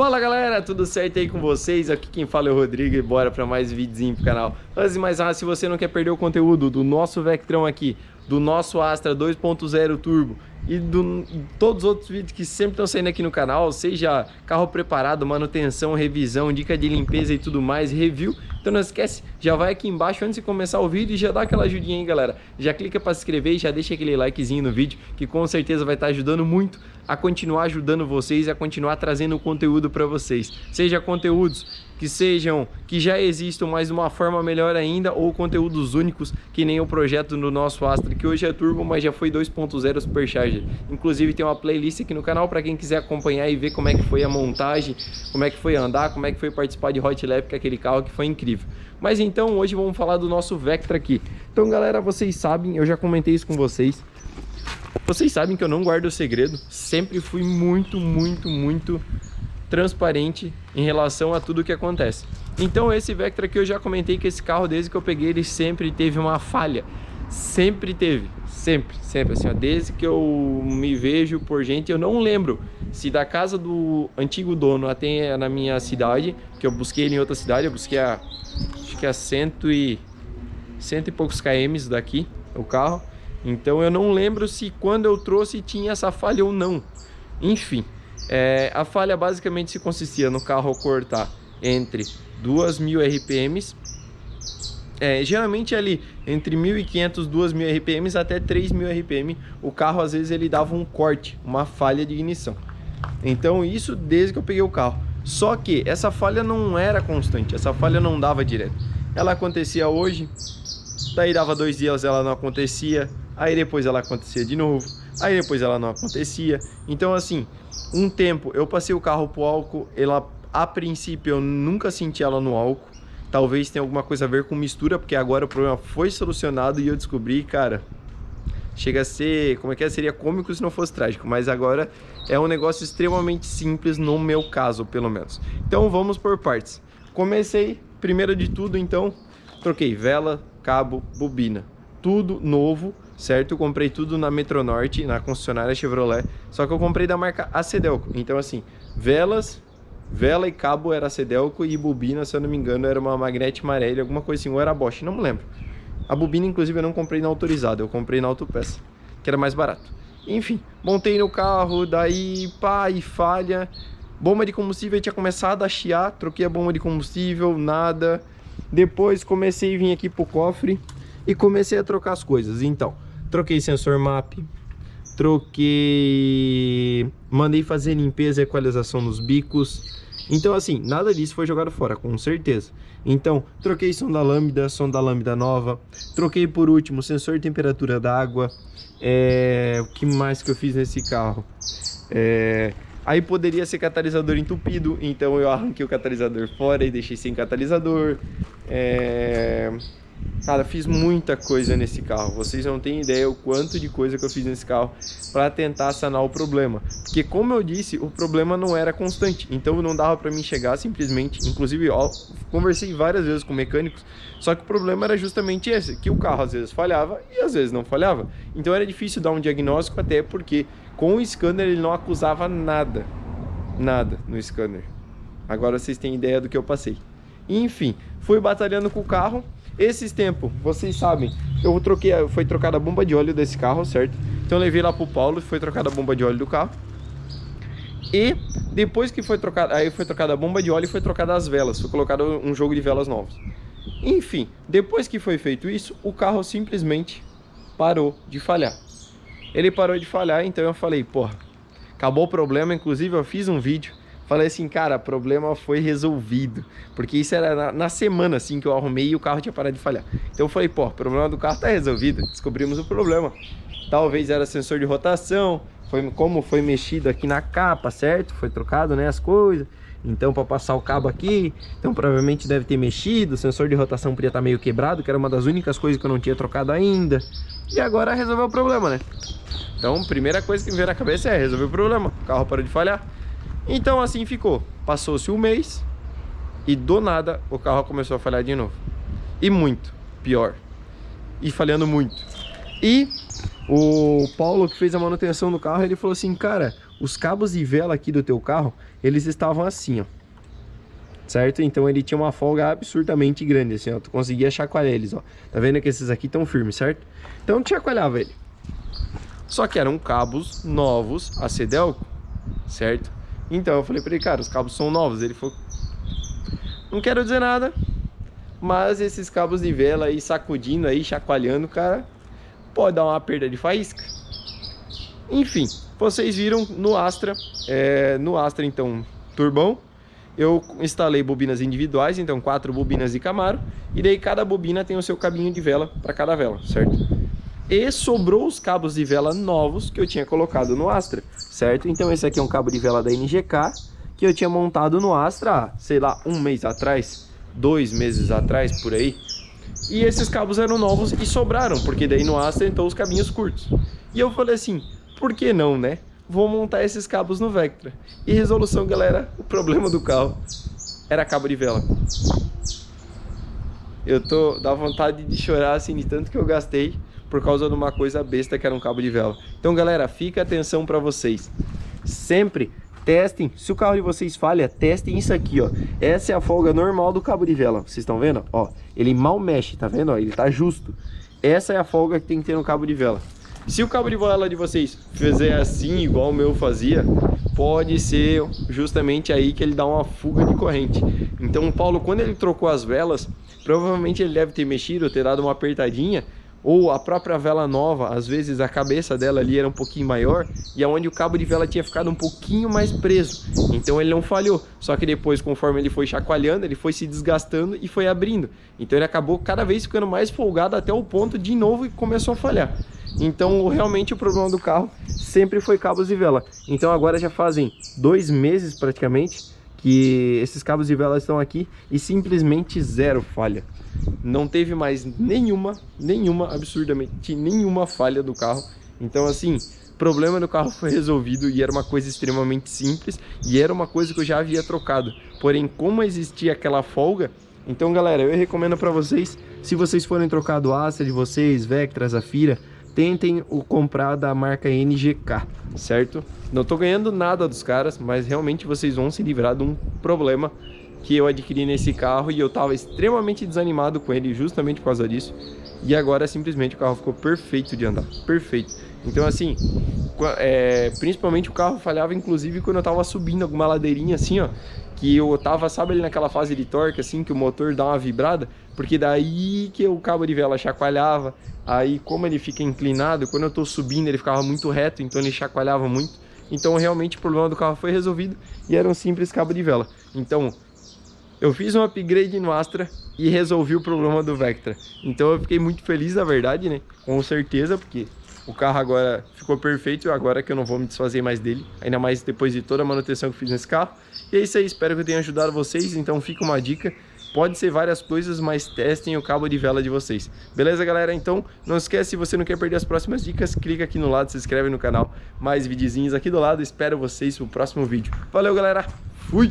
Fala galera, tudo certo aí com vocês? Aqui quem fala é o Rodrigo e bora para mais videozinho pro canal. Antes de mais nada, se você não quer perder o conteúdo do nosso Vectrão aqui, do nosso Astra 2.0 Turbo e todos os outros vídeos que sempre estão saindo aqui no canal, seja carro preparado, manutenção, revisão, dica de limpeza e tudo mais, review, então não esquece, já vai aqui embaixo antes de começar o vídeo e já dá aquela ajudinha aí galera, já clica para se inscrever e já deixa aquele likezinho no vídeo, que com certeza vai estar ajudando muito a continuar ajudando vocês, a continuar trazendo conteúdo para vocês, seja conteúdos que já existam, mas de uma forma melhor ainda, ou conteúdos únicos, que nem o projeto do nosso Astra, que hoje é turbo, mas já foi 2.0 Supercharger. Inclusive tem uma playlist aqui no canal para quem quiser acompanhar e ver como é que foi a montagem, como é que foi andar, como é que foi participar de Hot Lap com aquele carro, que foi incrível. Mas então, hoje vamos falar do nosso Vectra aqui. Então galera, vocês sabem, eu já comentei isso com vocês, vocês sabem que eu não guardo segredo, sempre fui muito transparente em relação a tudo que acontece. Então esse Vectra aqui eu já comentei que esse carro, desde que eu peguei ele, sempre teve uma falha. Sempre teve, sempre assim, ó, desde que eu me vejo por gente, eu não lembro se da casa do antigo dono até na minha cidade, que eu busquei ele em outra cidade, eu busquei acho que a cento e poucos km daqui, o carro. Então eu não lembro se quando eu trouxe tinha essa falha ou não. Enfim, a falha basicamente se consistia no carro cortar entre 2.000 RPMs, geralmente ali entre 1.500 e 2.000 RPMs até 3.000 RPM, o carro às vezes ele dava um corte, uma falha de ignição. Então isso desde que eu peguei o carro. Só que essa falha não era constante, essa falha não dava direto. Ela acontecia hoje, daí dava 2 dias ela não acontecia, aí depois ela acontecia de novo, aí depois ela não acontecia. Então assim, um tempo eu passei o carro pro álcool, a princípio eu nunca senti ela no álcool. Talvez tenha alguma coisa a ver com mistura, porque agora o problema foi solucionado e eu descobri, cara, chega a ser, seria cômico se não fosse trágico, mas agora é um negócio extremamente simples no meu caso, pelo menos. Então vamos por partes. Comecei, primeiro de tudo, então, troquei vela, cabo, bobina, tudo novo, certo? Eu comprei tudo na Metronorte, na concessionária Chevrolet, só que eu comprei da marca Acedelco. Então assim, vela e cabo era Acedelco e bobina, se eu não me engano, era uma Magnete Marelli, alguma coisa assim, ou era Bosch, não me lembro. A bobina, inclusive, eu não comprei na autorizada, eu comprei na autopeça, que era mais barato. Enfim, montei no carro, daí pá, e falha. Bomba de combustível tinha começado a chiar, troquei a bomba de combustível, nada. Depois comecei a vir aqui pro cofre e comecei a trocar as coisas. Então, troquei sensor MAP, mandei fazer limpeza e equalização nos bicos. Então assim, nada disso foi jogado fora, com certeza. Então, troquei som da lâmpada nova. Troquei por último sensor de temperatura da água. O que mais que eu fiz nesse carro? Aí poderia ser catalisador entupido, então eu arranquei o catalisador fora e deixei sem catalisador. Cara, fiz muita coisa nesse carro. Vocês não têm ideia o quanto de coisa que eu fiz nesse carro para tentar sanar o problema. Porque como eu disse, o problema não era constante. Então não dava para mim chegar simplesmente. Inclusive, ó, conversei várias vezes com mecânicos. Só que o problema era justamente esse, que o carro às vezes falhava e às vezes não falhava. Então era difícil dar um diagnóstico, até porque com o scanner ele não acusava nada. Nada no scanner. Agora vocês têm ideia do que eu passei. Enfim, fui batalhando com o carro. Esses tempos, vocês sabem, foi trocada a bomba de óleo desse carro, certo? Então eu levei lá pro Paulo e foi trocada a bomba de óleo do carro. E depois que foi trocada, aí foi trocada a bomba de óleo e foi trocada as velas, foi colocado um jogo de velas novos. Enfim, depois que foi feito isso, o carro simplesmente parou de falhar. Ele parou de falhar, então eu falei, porra, acabou o problema. Inclusive eu fiz um vídeo, falei assim, cara, o problema foi resolvido. Porque isso era na semana assim que eu arrumei e o carro tinha parado de falhar. Então eu falei, pô, o problema do carro tá resolvido. Descobrimos o problema. Talvez era sensor de rotação, como foi mexido aqui na capa, certo? Foi trocado, né, as coisas. Então para passar o cabo aqui, então provavelmente deve ter mexido. O sensor de rotação podia estar meio quebrado, que era uma das únicas coisas que eu não tinha trocado ainda. E agora resolveu o problema, né? Então primeira coisa que me veio na cabeça é resolver o problema. O carro parou de falhar. Então assim ficou, passou-se um mês e do nada o carro começou a falhar de novo. E muito pior. E falhando muito. E o Paulo, que fez a manutenção do carro, ele falou assim, cara, os cabos de vela aqui do teu carro, eles estavam assim, ó. Certo? Então ele tinha uma folga absurdamente grande, assim, ó. Tu conseguia chacoalhar eles, ó. Tá vendo que esses aqui estão firmes, certo? Então tu chacoalhava ele. Só que eram cabos novos, a Cedelco, certo? Então eu falei pra ele, cara, os cabos são novos. Ele falou, não quero dizer nada, mas esses cabos de vela aí sacudindo aí, chacoalhando, cara, pode dar uma perda de faísca. Enfim, vocês viram no Astra, então, turbão. Eu instalei bobinas individuais, então 4 bobinas de Camaro. E daí cada bobina tem o seu cabinho de vela para cada vela, certo? E sobrou os cabos de vela novos que eu tinha colocado no Astra, certo? Então esse aqui é um cabo de vela da NGK que eu tinha montado no Astra, sei lá, 1 mês atrás, 2 meses atrás, por aí. E esses cabos eram novos e sobraram, porque daí no Astra entrou os cabinhos curtos. E eu falei assim, por que não, né? Vou montar esses cabos no Vectra. E resolução, galera, o problema do carro era cabo de vela. Dá vontade de chorar assim de tanto que eu gastei por causa de uma coisa besta que era um cabo de vela. Então, galera, fica atenção para vocês. Sempre testem, se o carro de vocês falha, testem isso aqui, ó. Essa é a folga normal do cabo de vela. Vocês estão vendo? Ó, ele mal mexe, tá vendo? Ó, ele tá justo. Essa é a folga que tem que ter no cabo de vela. Se o cabo de vela de vocês fizer assim, igual o meu fazia, pode ser justamente aí que ele dá uma fuga de corrente. Então o Paulo, quando ele trocou as velas, provavelmente ele deve ter mexido, ter dado uma apertadinha, ou a própria vela nova, às vezes a cabeça dela ali era um pouquinho maior, e aonde o cabo de vela tinha ficado um pouquinho mais preso. Então ele não falhou, só que depois, conforme ele foi chacoalhando, ele foi se desgastando e foi abrindo. Então ele acabou cada vez ficando mais folgado até o ponto de novo e começou a falhar. Então realmente o problema do carro sempre foi cabos de vela. Então agora já fazem 2 meses praticamente que esses cabos de vela estão aqui e simplesmente zero falha. Não teve mais absurdamente nenhuma falha do carro. Então assim, o problema do carro foi resolvido e era uma coisa extremamente simples e era uma coisa que eu já havia trocado. Porém, como existia aquela folga, então galera, eu recomendo para vocês, se vocês forem trocar do Astra de vocês, Vectra, Zafira, tentem o comprar da marca NGK, certo? Não tô ganhando nada dos caras, mas realmente vocês vão se livrar de um problema que eu adquiri nesse carro e eu tava extremamente desanimado com ele justamente por causa disso. E agora simplesmente o carro ficou perfeito de andar, perfeito. Então assim, principalmente o carro falhava inclusive quando eu tava subindo alguma ladeirinha assim, ó, que eu tava, sabe, ali naquela fase de torque assim, que o motor dá uma vibrada, porque daí que o cabo de vela chacoalhava. Aí como ele fica inclinado, quando eu tô subindo ele ficava muito reto, então ele chacoalhava muito. Então realmente o problema do carro foi resolvido e era um simples cabo de vela. Então eu fiz um upgrade no Astra e resolvi o problema do Vectra. Então eu fiquei muito feliz, na verdade, né? Com certeza, porque o carro agora ficou perfeito, agora que eu não vou me desfazer mais dele, ainda mais depois de toda a manutenção que eu fiz nesse carro. E é isso aí, espero que eu tenha ajudado vocês. Então fica uma dica, pode ser várias coisas, mas testem o cabo de vela de vocês. Beleza, galera? Então não esquece, se você não quer perder as próximas dicas, clica aqui no lado, se inscreve no canal. Mais videozinhos aqui do lado, espero vocês no próximo vídeo. Valeu, galera! Fui!